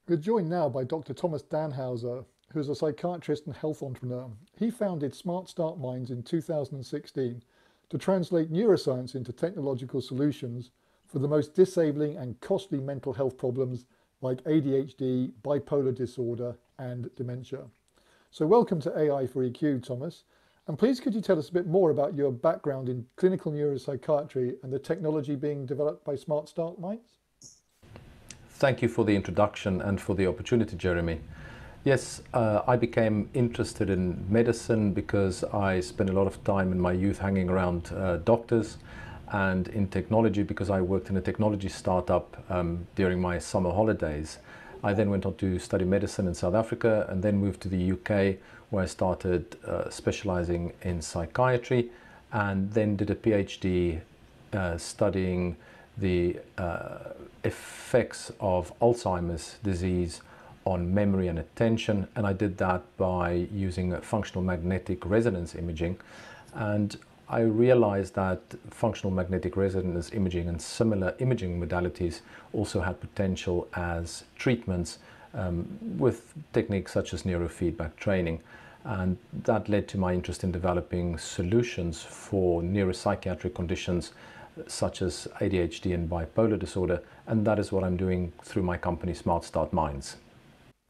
We're joined now by Dr. Thomas Dannhauser, who is a psychiatrist and health entrepreneur. He founded Smart Start Minds in 2016 to translate neuroscience into technological solutions for the most disabling and costly mental health problems like ADHD, bipolar disorder, and dementia. So welcome to AI4EQ, Thomas. And please could you tell us a bit more about your background in clinical neuropsychiatry and the technology being developed by Smart Start Minds? Thank you for the introduction and for the opportunity, Jeremy. Yes, I became interested in medicine because I spent a lot of time in my youth hanging around doctors, and in technology because I worked in a technology startup during my summer holidays. I then went on to study medicine in South Africa and then moved to the UK, where I started specializing in psychiatry, and then did a PhD studying the effects of Alzheimer's disease on memory and attention, and I did that by using functional magnetic resonance imaging. And I realized that functional magnetic resonance imaging and similar imaging modalities also had potential as treatments with techniques such as neurofeedback training. And that led to my interest in developing solutions for neuropsychiatric conditions such as ADHD and bipolar disorder, and that is what I'm doing through my company Smart Start Minds.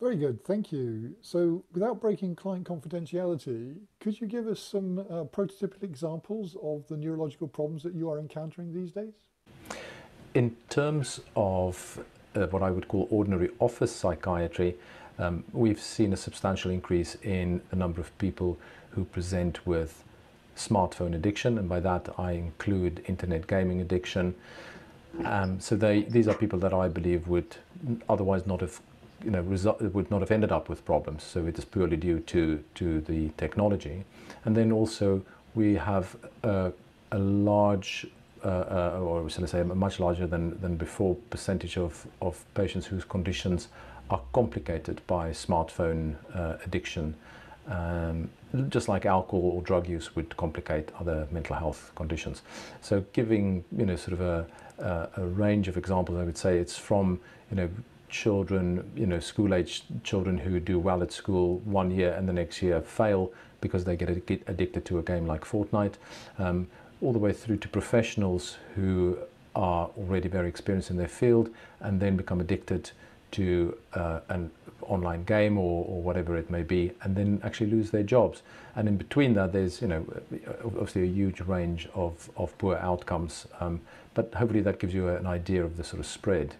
Very good, thank you. So without breaking client confidentiality, could you give us some prototypical examples of the neurological problems that you are encountering these days? In terms of what I would call ordinary office psychiatry, we've seen a substantial increase in the number of people who present with smartphone addiction, and by that I include internet gaming addiction. So these are people that I believe would otherwise not have, would not have ended up with problems. So it is purely due to the technology. And then also we have a large, or shall I say, a much larger than before percentage of patients whose conditions are complicated by smartphone addiction. Just like alcohol or drug use would complicate other mental health conditions. So giving sort of a range of examples, I would say it's from children, school-aged children who do well at school 1 year and the next year fail because they get addicted to a game like Fortnite, all the way through to professionals who are already very experienced in their field and then become addicted to an online game or whatever it may be, and then actually lose their jobs. And in between that, there's obviously a huge range of poor outcomes, but hopefully that gives you an idea of the sort of spread.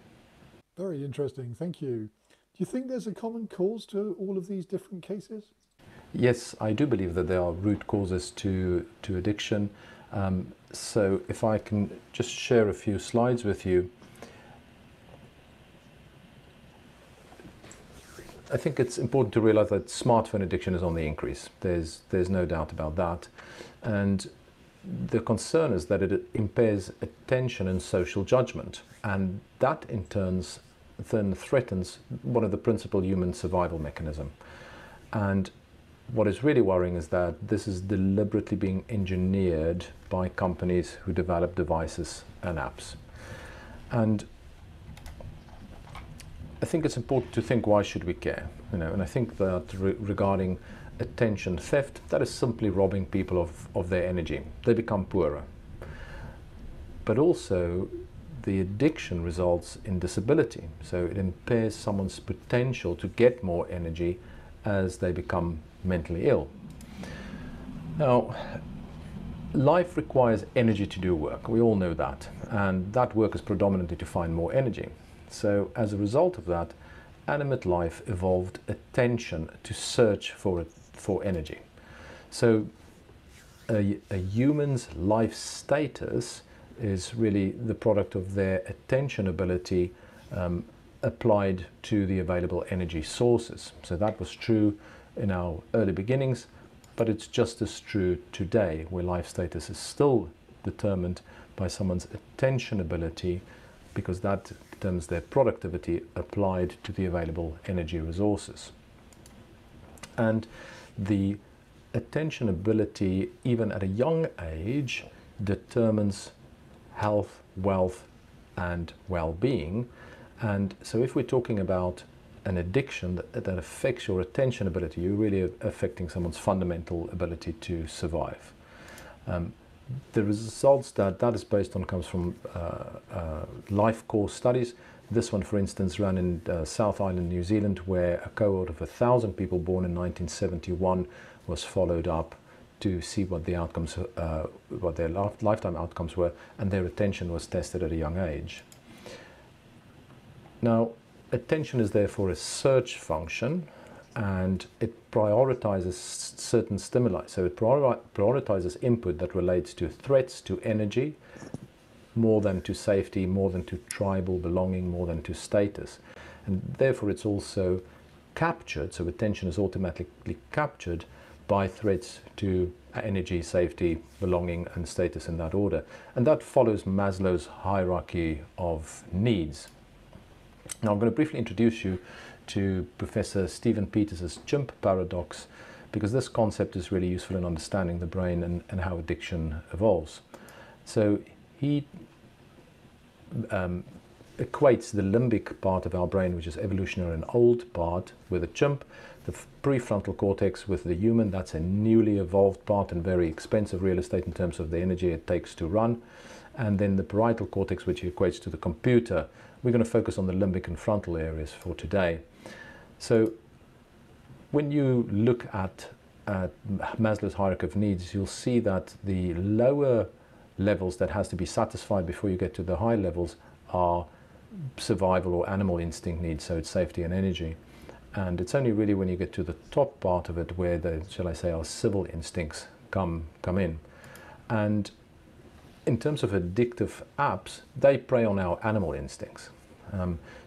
Very interesting, thank you. Do you think there's a common cause to all of these different cases? Yes, I do believe that there are root causes to addiction. So if I can just share a few slides with you. I think it's important to realize that smartphone addiction is on the increase. There's no doubt about that. And the concern is that it impairs attention and social judgment. And that in turn then threatens one of the principal human survival mechanisms. And what is really worrying is that this is deliberately being engineered by companies who develop devices and apps. And I think it's important to think, why should we care? And I think that regarding attention theft, that is simply robbing people of their energy. They become poorer. But also, the addiction results in disability. So it impairs someone's potential to get more energy as they become mentally ill. Now, life requires energy to do work. We all know that. And that work is predominantly to find more energy. So as a result of that, animate life evolved attention to search for energy. So a human's life status is really the product of their attention ability applied to the available energy sources. So that was true in our early beginnings, but it's just as true today, where life status is still determined by someone's attention ability, because that determines their productivity applied to the available energy resources. And the attention ability, even at a young age, determines health, wealth, and well-being. And so if we're talking about an addiction that affects your attention ability, you're really affecting someone's fundamental ability to survive. The results that is based on comes from life course studies. This one, for instance, ran in South Island, New Zealand, where a cohort of 1,000 people born in 1971 was followed up to see what the outcomes, what their lifetime outcomes were, and their attention was tested at a young age. Now, attention is therefore a search function, and it prioritizes certain stimuli. So it prioritizes input that relates to threats, to energy, more than to safety, more than to tribal belonging, more than to status. And therefore it's also captured, so attention is automatically captured by threats to energy, safety, belonging, and status in that order. And that follows Maslow's hierarchy of needs. Now I'm going to briefly introduce you to Professor Stephen Peters's Chimp paradox, because this concept is really useful in understanding the brain and how addiction evolves. So he equates the limbic part of our brain, which is evolutionary and old part, with a chimp, the prefrontal cortex with the human, that's a newly evolved part and very expensive real estate in terms of the energy it takes to run, and then the parietal cortex, which he equates to the computer. We're going to focus on the limbic and frontal areas for today. So when you look at Maslow's hierarchy of needs, you'll see that the lower levels that has to be satisfied before you get to the high levels are survival or animal instinct needs, so it's safety and energy. And it's only really when you get to the top part of it where the, shall I say, our civil instincts come in. And in terms of addictive apps, they prey on our animal instincts.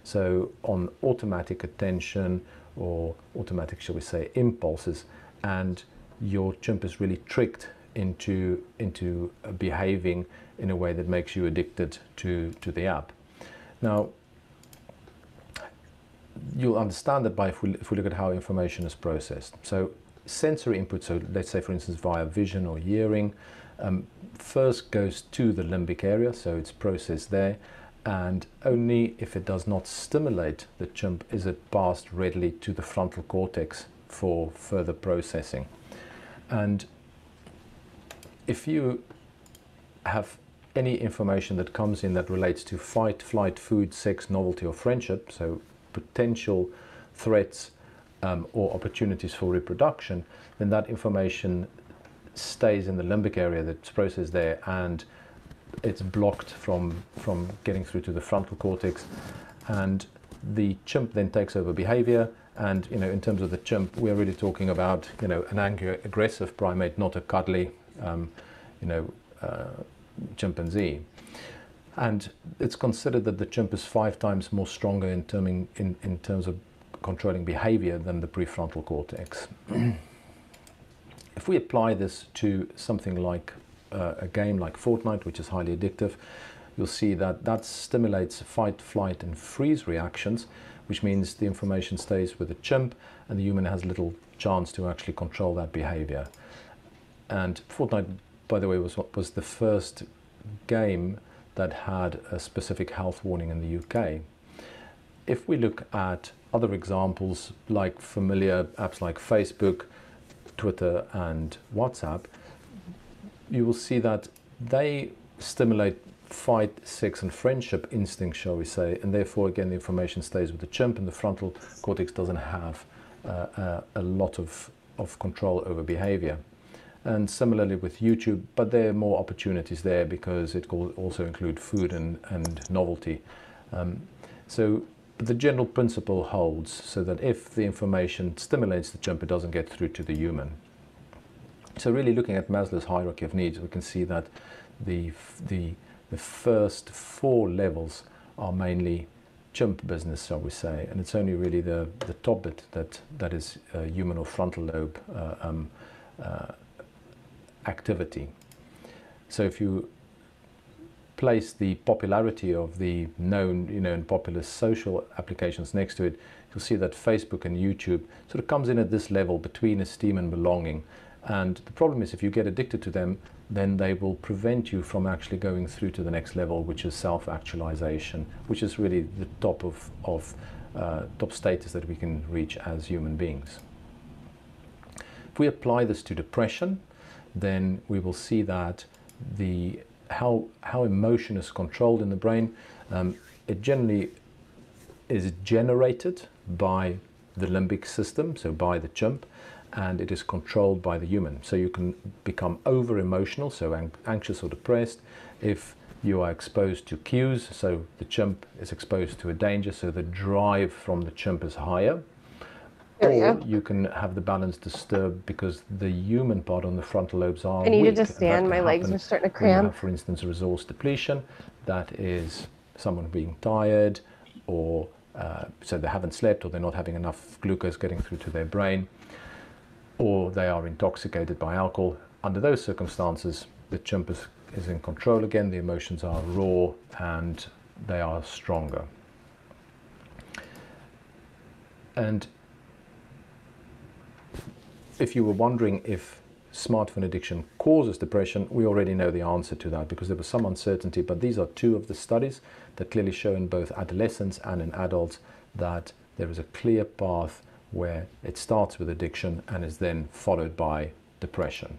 So on automatic attention or automatic, shall we say, impulses, and your chimp is really tricked into behaving in a way that makes you addicted to the app. Now, you'll understand that if we look at how information is processed. So sensory input, so let's say for instance via vision or hearing, first goes to the limbic area, so it's processed there, and only if it does not stimulate the chimp is it passed readily to the frontal cortex for further processing. And if you have any information that comes in that relates to fight, flight, food, sex, novelty, or friendship, so potential threats or opportunities for reproduction, then that information stays in the limbic area that's processed there, and it's blocked from getting through to the frontal cortex, and the chimp then takes over behavior. And in terms of the chimp, we're really talking about an angry, aggressive primate, not a cuddly chimpanzee. And it's considered that the chimp is 5 times more stronger in terms of controlling behavior than the prefrontal cortex. If we apply this to something like a game like Fortnite, which is highly addictive, you'll see that stimulates fight, flight, and freeze reactions, which means the information stays with the chimp and the human has little chance to actually control that behavior. And Fortnite, by the way, was the first game that had a specific health warning in the UK. If we look at other examples like familiar apps like Facebook, Twitter, and WhatsApp, you will see that they stimulate fight, sex, and friendship instincts, shall we say, and therefore again the information stays with the chimp and the frontal cortex doesn't have a lot of control over behavior. And similarly with YouTube, but there are more opportunities there because it will also include food and novelty. So the general principle holds, so that if the information stimulates the chimp, it doesn't get through to the human. So really looking at Maslow's hierarchy of needs, we can see that the first 4 levels are mainly chimp business, shall we say, and it's only really the top bit that is human or frontal lobe activity. So if you place the popularity of the known, and popular social applications next to it, you'll see that Facebook and YouTube sort of comes in at this level between esteem and belonging. And the problem is if you get addicted to them, then they will prevent you from actually going through to the next level, which is self-actualization, which is really the top of top status that we can reach as human beings. If we apply this to depression, then we will see that how emotion is controlled in the brain, it generally is generated by the limbic system, so by the chimp, and it is controlled by the human. So you can become over emotional, so anxious or depressed, if you are exposed to cues, so the chimp is exposed to a danger, so the drive from the chimp is higher. Or you can have the balance disturbed because the human part on the frontal lobes are weak. I need to just stand, my legs are starting to When you cramp. have, for instance, resource depletion, that is someone being tired, or so they haven't slept, or they're not having enough glucose getting through to their brain, or they are intoxicated by alcohol. Under those circumstances, the chimp is in control again, the emotions are raw, and they are stronger. And if you were wondering if smartphone addiction causes depression, we already know the answer to that because there was some uncertainty, but these are two of the studies that clearly show in both adolescents and in adults that there is a clear path where it starts with addiction and is then followed by depression.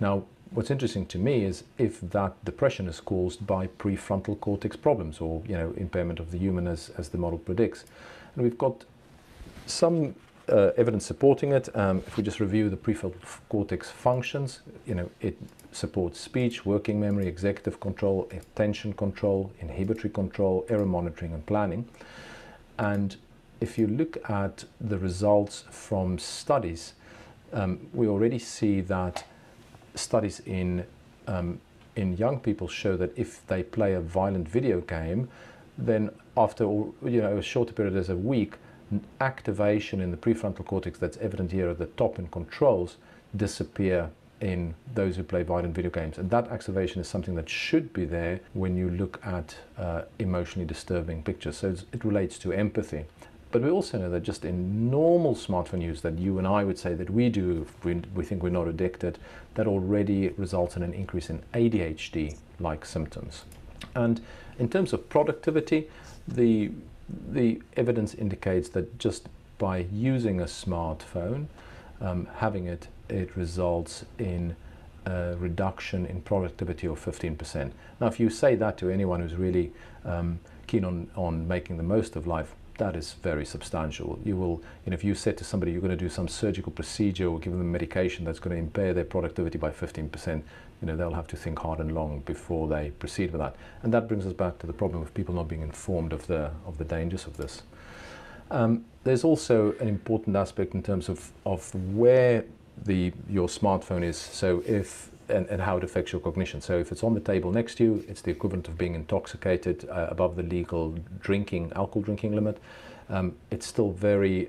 Now, what's interesting to me is if that depression is caused by prefrontal cortex problems or, impairment of the human as the model predicts. And we've got some evidence supporting it. If we just review the prefrontal cortex functions, it supports speech, working memory, executive control, attention control, inhibitory control, error monitoring and planning. And if you look at the results from studies, we already see that studies in young people show that if they play a violent video game, then after a shorter period as a week, activation in the prefrontal cortex that's evident here at the top in controls disappear in those who play violent video games. And that activation is something that should be there when you look at emotionally disturbing pictures. So it relates to empathy. But we also know that just in normal smartphone use that you and I would say that we do, if we think we're not addicted, that already results in an increase in ADHD-like symptoms. And in terms of productivity, the evidence indicates that just by using a smartphone, having it results in a reduction in productivity of 15%. Now, if you say that to anyone who's really keen on making the most of life, that is very substantial. You will, if you said to somebody you're going to do some surgical procedure or give them medication that's going to impair their productivity by 15%, they'll have to think hard and long before they proceed with that. And that brings us back to the problem of people not being informed of the dangers of this. There's also an important aspect in terms of where your smartphone is, so and how it affects your cognition. So if it's on the table next to you, it's the equivalent of being intoxicated above the legal alcohol drinking limit. It's still very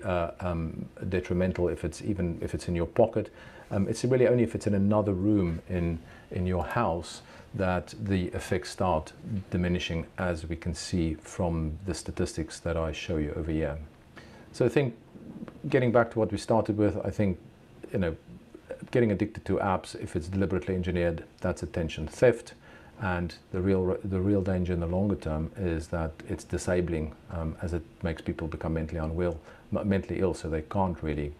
detrimental if it's in your pocket. It's really only if it's in another room in your house that the effects start diminishing, as we can see from the statistics that I show you over here. So I think, getting back to what we started with, I think, getting addicted to apps, if it's deliberately engineered, that's attention theft. And the real danger in the longer term is that it's disabling, as it makes people become mentally ill, so they can't really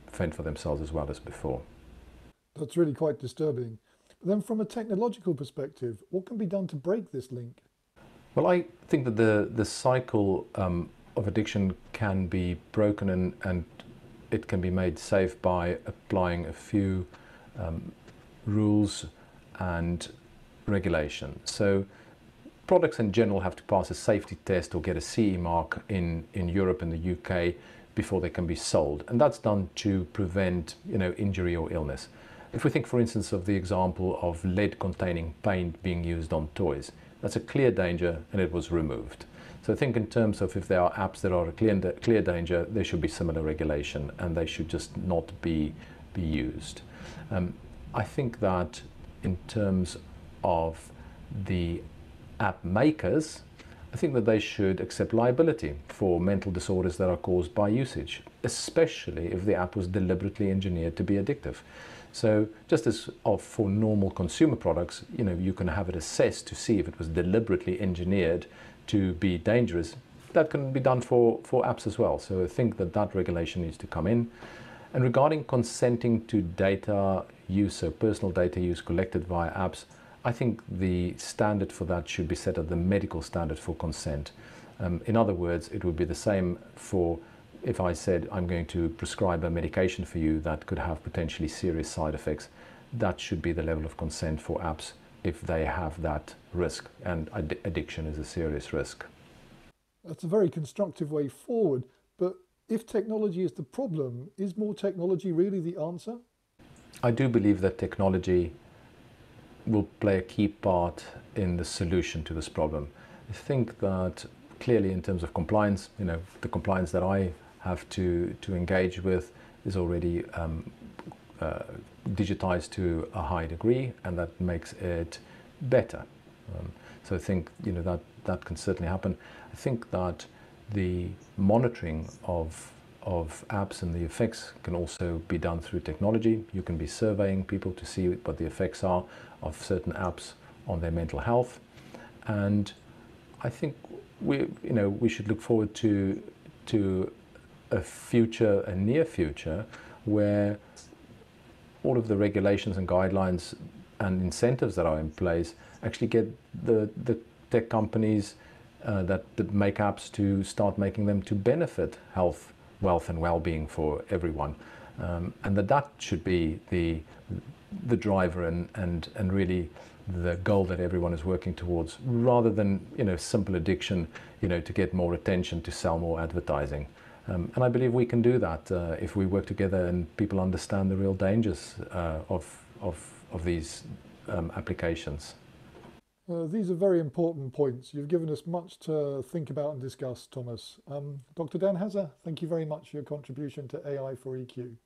fend for themselves as well as before. That's really quite disturbing. But then from a technological perspective, what can be done to break this link? Well, I think that the cycle of addiction can be broken and it can be made safe by applying a few rules and regulation. So products in general have to pass a safety test or get a CE mark in Europe and the UK before they can be sold. And that's done to prevent injury or illness. If we think, for instance, of the example of lead-containing paint being used on toys, that's a clear danger and it was removed. So I think in terms of if there are apps that are a clear danger, there should be similar regulation and they should just not be used. I think that in terms of the app makers, I think that they should accept liability for mental disorders that are caused by usage, especially if the app was deliberately engineered to be addictive. So just as for normal consumer products, you can have it assessed to see if it was deliberately engineered to be dangerous. that can be done for apps as well. So I think that regulation needs to come in. And regarding consenting to data use, so personal data use collected via apps, I think the standard for that should be set at the medical standard for consent. In other words, it would be the same for if I said I'm going to prescribe a medication for you that could have potentially serious side effects. That should be the level of consent for apps if they have that risk, and addiction is a serious risk. That's a very constructive way forward, but if technology is the problem, is more technology really the answer? I do believe that technology will play a key part in the solution to this problem. I think that clearly in terms of compliance, the compliance that I have to engage with is already digitized to a high degree, and that makes it better. So I think that can certainly happen. I think that the monitoring of apps and the effects can also be done through technology. You can be surveying people to see what the effects are of certain apps on their mental health, and I think we should look forward to a near future where all of the regulations and guidelines and incentives that are in place actually get the tech companies that make apps to start making them to benefit health, wealth and well-being for everyone, and that should be the driver and really the goal that everyone is working towards, rather than simple addiction to get more attention, to sell more advertising. And I believe we can do that if we work together and people understand the real dangers of these applications. These are very important points. You've given us much to think about and discuss, Thomas. Dr. Dannhauser, thank you very much for your contribution to AI4EQ.